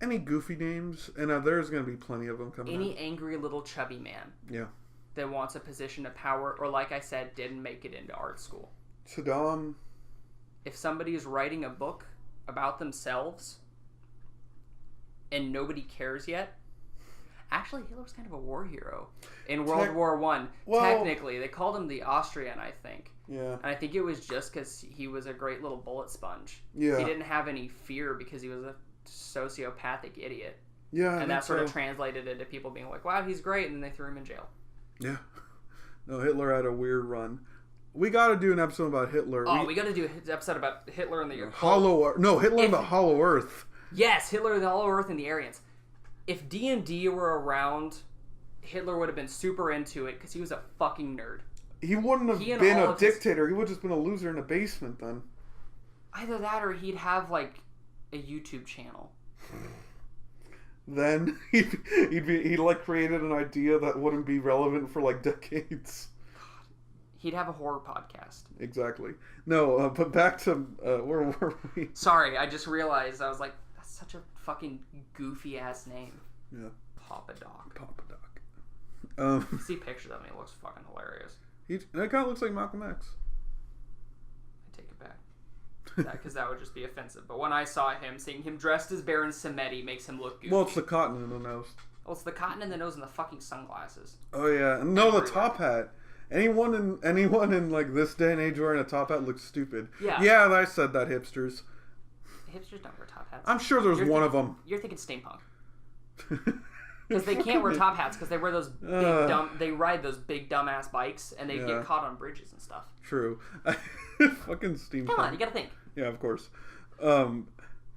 any goofy names, and there's going to be plenty of them coming. Any angry little chubby man. Yeah. That wants a position of power, or like I said, didn't make it into art school. Saddam. If somebody is writing a book about themselves and nobody cares yet, actually Hitler was kind of a war hero in World War I. Well, technically, they called him the Austrian, I think. Yeah. And I think it was just because he was a great little bullet sponge. Yeah. He didn't have any fear because he was a sociopathic idiot. Yeah. And that sort of translated into people being like, wow, he's great, and then they threw him in jail. Yeah. No, Hitler had a weird run. We got to do an episode about Hitler. Oh, we got to do an episode about Hitler and the Hollow. No, Hitler and the Hollow Earth. Yes, Hitler and the Hollow Earth and the Aryans. If D&D were around, Hitler would have been super into it because he was a fucking nerd. He wouldn't have been a dictator. He would have just been a loser in a basement then. Either that or he'd have like a YouTube channel. Then he'd like created an idea that wouldn't be relevant for like decades. He'd have a horror podcast. Exactly. No, but back to where were we? Sorry, I just realized. I was like, that's such a fucking goofy ass name. Yeah. Papa Doc. Papa Doc. You see pictures of him. He looks fucking hilarious. That kind of looks like Malcolm X. I take it back. Because that would just be offensive. But when I saw him, seeing him dressed as Baron Samedi makes him look goofy. Well, it's the cotton in the nose. Well, it's the cotton in the nose and the fucking sunglasses. Oh yeah, no, the top hat. Anyone in like this day and age wearing a top hat looks stupid. Yeah. Yeah, I said that, hipsters. Hipsters don't wear top hats. I'm sure there's one of them. You're thinking steampunk. Because they can't wear top hats because they wear those big they ride those big dumbass bikes and they get caught on bridges and stuff. True. Fucking steampunk. Come on, you gotta think. Yeah, of course.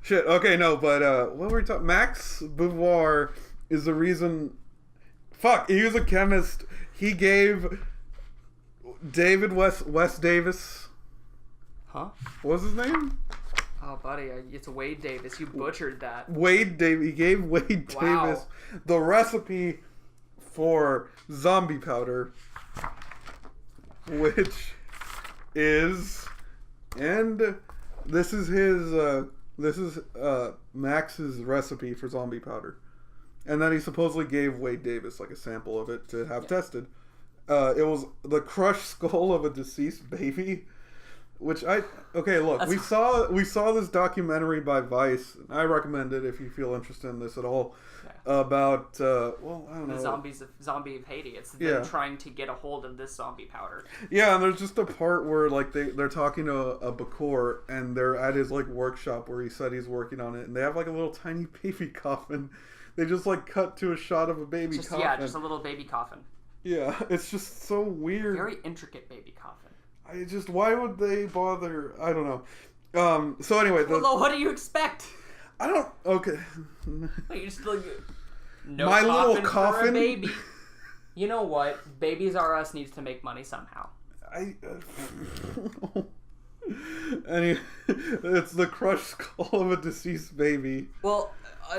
Shit. Okay, no, but what were we talking? Max Beauvoir is the reason. Fuck, he was a chemist. He gave David West Davis. Huh? What was his name? Oh, buddy, it's Wade Davis. You butchered that. Wade Davis. He gave Wade Davis the recipe for zombie powder, which is, and this is Max's recipe for zombie powder, and then he supposedly gave Wade Davis like a sample of it to have tested. It was the crushed skull of a deceased baby. Which we saw this documentary by Vice. I recommend it if you feel interested in this at all. Yeah. About I don't know, the zombie of Haiti. It's them trying to get a hold of this zombie powder. Yeah, and there's just a part where like they're talking to a Bakor and they're at his like workshop where he said he's working on it, and they have like a little tiny baby coffin. They just like cut to a shot of a baby coffin. Yeah, just a little baby coffin. Yeah, it's just so weird. Very intricate baby coffin. Why would they bother? I don't know. So anyway, well, what do you expect? I don't. Okay. Wait, you just like no my coffin little coffin for a baby. You know what? Babies R Us needs to make money somehow. It's the crushed skull of a deceased baby. Well,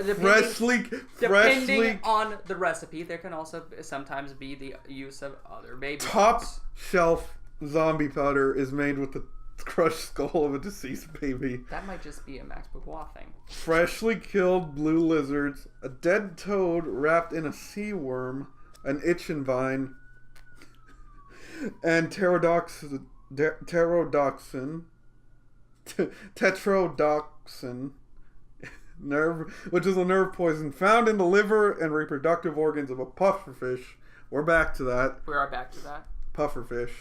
depending on the recipe, there can also sometimes be the use of other baby. Top shelf zombie powder is made with the crushed skull of a deceased baby. That might just be a Max Beauvoir thing. Freshly killed blue lizards, a dead toad wrapped in a sea worm, an itchin vine, and tetrodotoxin, which is a nerve poison found in the liver and reproductive organs of a pufferfish. We're back to that. We are back to that. Pufferfish.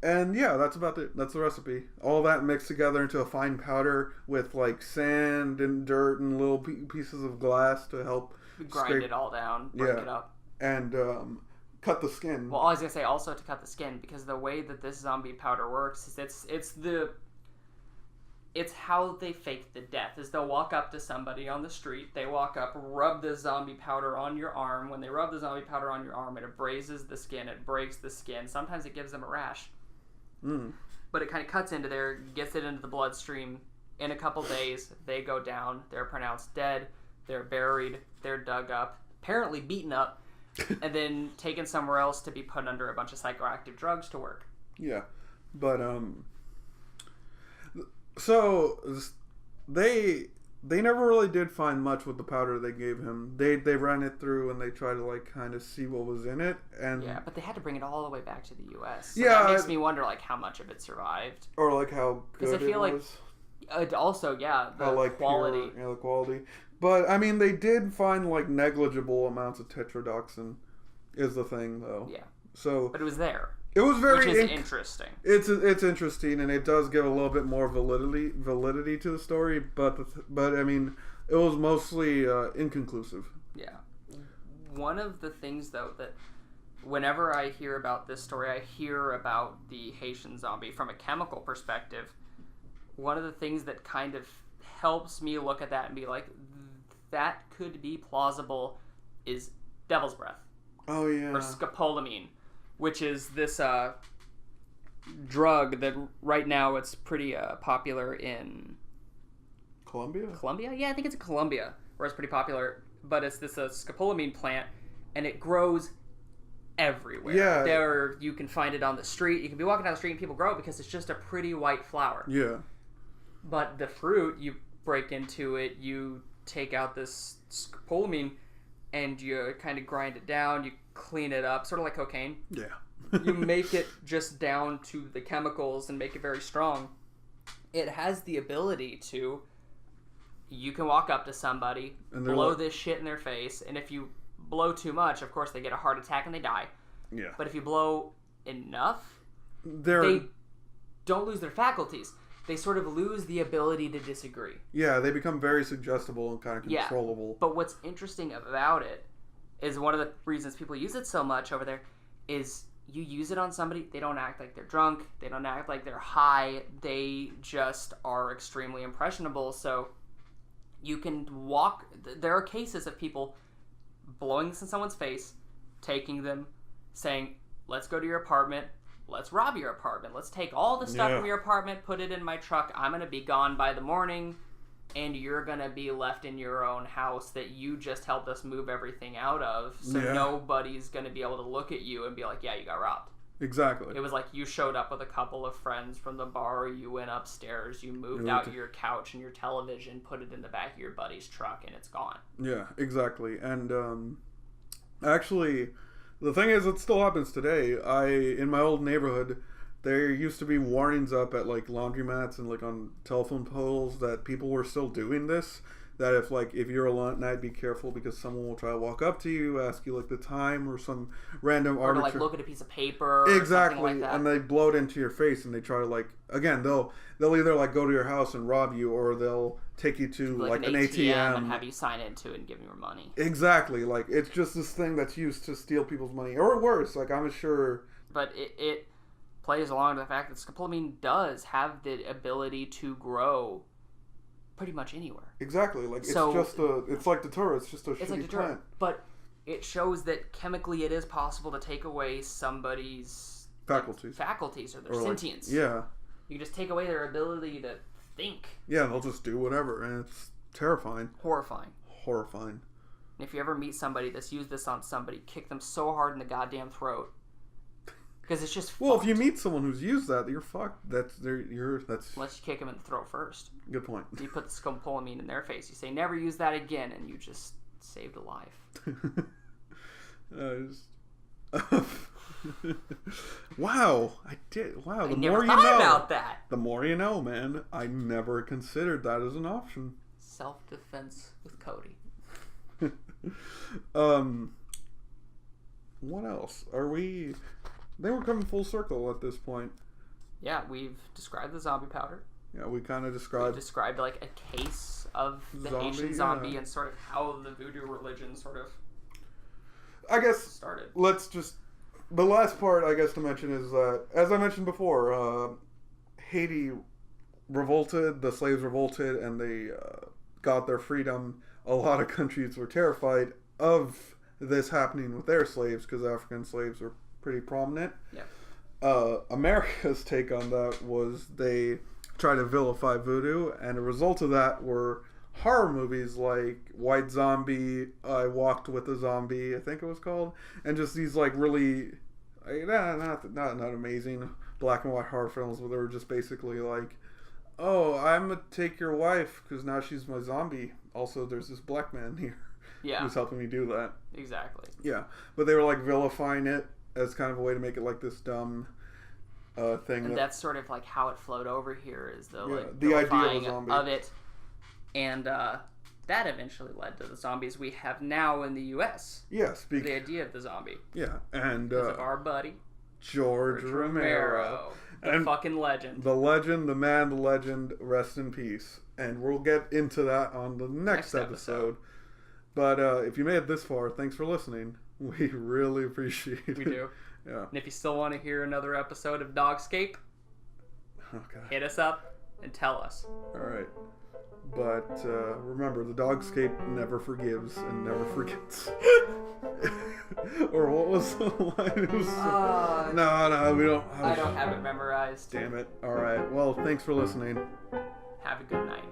And yeah, that's about it. That's the recipe. All that mixed together into a fine powder with like sand and dirt and little pieces of glass to help grind it all down, break it up, and cut the skin. Well, I was gonna say also to cut the skin, because the way that this zombie powder works is it's the it's how they fake the death. Is they'll walk up to somebody on the street, they walk up, rub the zombie powder on your arm. When they rub the zombie powder on your arm, it abrases the skin, it breaks the skin. Sometimes it gives them a rash. But it kind of cuts into there, gets it into the bloodstream. In a couple days, they go down, they're pronounced dead, they're buried, they're dug up, apparently beaten up, and then taken somewhere else to be put under a bunch of psychoactive drugs to work. Yeah. But, so they never really did find much with the powder they gave him. They ran it through and they tried to like kind of see what was in it, and yeah, but they had to bring it all the way back to the U.S. So yeah, that makes me wonder like how much of it survived, or like how good because I feel it was. Also, yeah, the how, like, quality. Pure, the quality. But I mean, they did find like negligible amounts of tetrodotoxin. Is the thing though? Yeah. So, but it was there. It was very which is interesting. It's interesting, and it does give a little bit more validity to the story. But I mean, it was mostly inconclusive. Yeah. One of the things though that whenever I hear about this story, I hear about the Haitian zombie from a chemical perspective. One of the things that kind of helps me look at that and be like, that could be plausible, is devil's breath. Oh yeah. Or scopolamine, which is this drug that right now it's pretty popular in Colombia? Colombia? Yeah, I think it's in Colombia where it's pretty popular. But it's this scopolamine plant, and it grows everywhere. Yeah. There, you can find it on the street. You can be walking down the street and people grow it because it's just a pretty white flower. Yeah. But the fruit, you break into it, you take out this scopolamine, and you kind of grind it down, you clean it up, sort of like cocaine. Yeah. You make it just down to the chemicals and make it very strong. It has the ability to, you can walk up to somebody, blow this shit in their face, and if you blow too much, of course they get a heart attack and they die. Yeah. But if you blow enough, they don't lose their faculties. They sort of lose the ability to disagree. Yeah, they become very suggestible and kind of controllable. Yeah. But what's interesting about it is one of the reasons people use it so much over there is you use it on somebody, they don't act like they're drunk, they don't act like they're high, they just are extremely impressionable. So you can walk, there are cases of people blowing this in someone's face, taking them, saying, let's go to your apartment, let's rob your apartment, let's take all the stuff from your apartment, put it in my truck, I'm going to be gone by the morning, and you're going to be left in your own house that you just helped us move everything out of, so nobody's going to be able to look at you and be like, yeah, you got robbed. Exactly. It was like you showed up with a couple of friends from the bar, you went upstairs, you moved out your couch and your television, put it in the back of your buddy's truck, and it's gone. Yeah, exactly. And actually, the thing is, it still happens today. In my old neighborhood, there used to be warnings up at like laundromats and like on telephone poles that people were still doing this. That if you're alone at night, be careful because someone will try to walk up to you, ask you like the time or some random or to like look at a piece of paper. Or exactly, something like that. And they blow it into your face, and they try to like again they'll either like go to your house and rob you, or they'll take you to like an ATM and have you sign into it and give them your money. Exactly, like it's just this thing that's used to steal people's money, or worse. Like I'm sure, but it plays along to the fact that scopolamine does have the ability to grow pretty much anywhere. Exactly, like it's like Datura, it's just a shitty plant. But it shows that chemically it is possible to take away somebody's faculties or their sentience. Yeah. You can just take away their ability to think. Yeah, they'll just do whatever, and it's terrifying. Horrifying. And if you ever meet somebody that's used this on somebody, kick them so hard in the goddamn throat. Because it's just well, fucked. If you meet someone who's used that, you're fucked. That's unless you kick them in the throat first. Good point. You put the scopolamine in their face. You say, never use that again, and you just saved a life. Wow, I did. Wow, the more you know about that. The more you know, man. I never considered that as an option. Self-defense with Cody. What else? They were coming full circle at this point. Yeah, we've described the zombie powder. Yeah, we kind of described like a case of the Haitian zombie and sort of how the voodoo religion sort of started. The last part I guess to mention is that, as I mentioned before, Haiti revolted. The slaves revolted, and they got their freedom. A lot of countries were terrified of this happening with their slaves because African slaves were pretty prominent. Yeah. America's take on that was they tried to vilify voodoo, and a result of that were horror movies like White Zombie, I Walked with a Zombie, I think it was called, and just these like really not amazing black and white horror films where they were just basically like, oh, I'm gonna take your wife because now she's my zombie. Also, there's this black man here who's helping me do that. Exactly. Yeah, but they were like vilifying it as kind of a way to make it like this dumb thing. And that's sort of like how it flowed over here, is the like the idea vilifying of a zombie of it, and that eventually led to the zombies we have now in the U.S. Yes, the idea of the zombie. Yeah, and because of our buddy George Romero. The fucking legend. The legend, the man, the legend, rest in peace. And we'll get into that on the next episode. But if you made it this far, thanks for listening. We really appreciate it. We do. Yeah. And if you still want to hear another episode of Dogscape, hit us up and tell us. Alright. But remember, the Dogscape never forgives and never forgets. Or what was the line? It was, no, we don't. I don't have it memorized. Damn it. Alright, well, thanks for listening. Have a good night.